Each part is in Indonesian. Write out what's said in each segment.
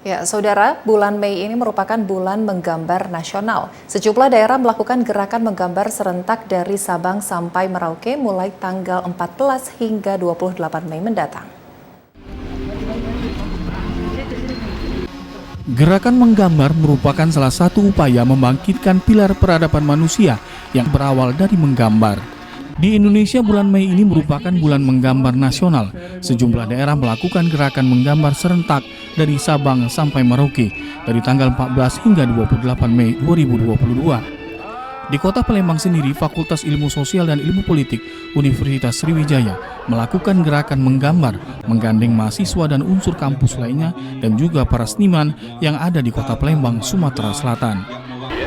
Ya, Saudara, bulan Mei ini merupakan bulan menggambar nasional. Sejumlah daerah melakukan gerakan menggambar serentak dari Sabang sampai Merauke mulai tanggal 14 hingga 28 Mei mendatang. Gerakan menggambar merupakan salah satu upaya membangkitkan pilar peradaban manusia yang berawal dari menggambar. Di Indonesia, bulan Mei ini merupakan bulan menggambar nasional. Sejumlah daerah melakukan gerakan menggambar serentak dari Sabang sampai Merauke dari tanggal 14 hingga 28 Mei 2022. Di Kota Palembang sendiri, Fakultas Ilmu Sosial dan Ilmu Politik Universitas Sriwijaya melakukan gerakan menggambar, menggandeng mahasiswa dan unsur kampus lainnya dan juga para seniman yang ada di Kota Palembang, Sumatera Selatan.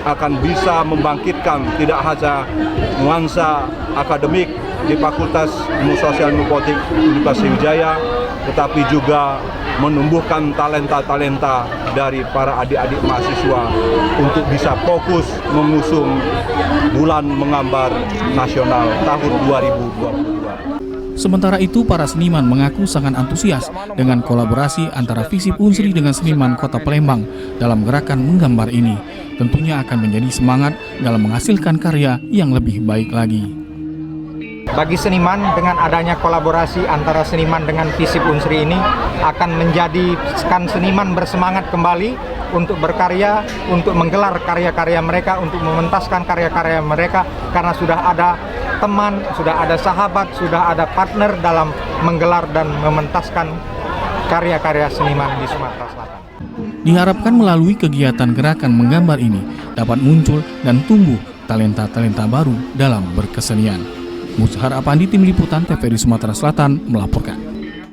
Akan bisa membangkitkan tidak hanya nuansa akademik di Fakultas Ilmu Sosial dan Ilmu Politik Universitas Sriwijaya, tetapi juga menumbuhkan talenta-talenta dari para adik-adik mahasiswa untuk bisa fokus mengusung Bulan Menggambar Nasional tahun 2022. Sementara itu, para seniman mengaku sangat antusias dengan kolaborasi antara FISIP Unsri dengan seniman Kota Palembang dalam gerakan menggambar ini. Tentunya akan menjadi semangat dalam menghasilkan karya yang lebih baik lagi. Bagi seniman, dengan adanya kolaborasi antara seniman dengan FISIP Unsri ini akan menjadikan seniman bersemangat kembali untuk berkarya, untuk menggelar karya-karya mereka, untuk mementaskan karya-karya mereka, karena sudah ada teman, sudah ada sahabat, sudah ada partner dalam menggelar dan mementaskan karya-karya seniman di Sumatera Selatan. Diharapkan melalui kegiatan gerakan menggambar ini dapat muncul dan tumbuh talenta-talenta baru dalam berkesenian. Muzhar Apandi, Tim Liputan TVRI Sumatera Selatan melaporkan.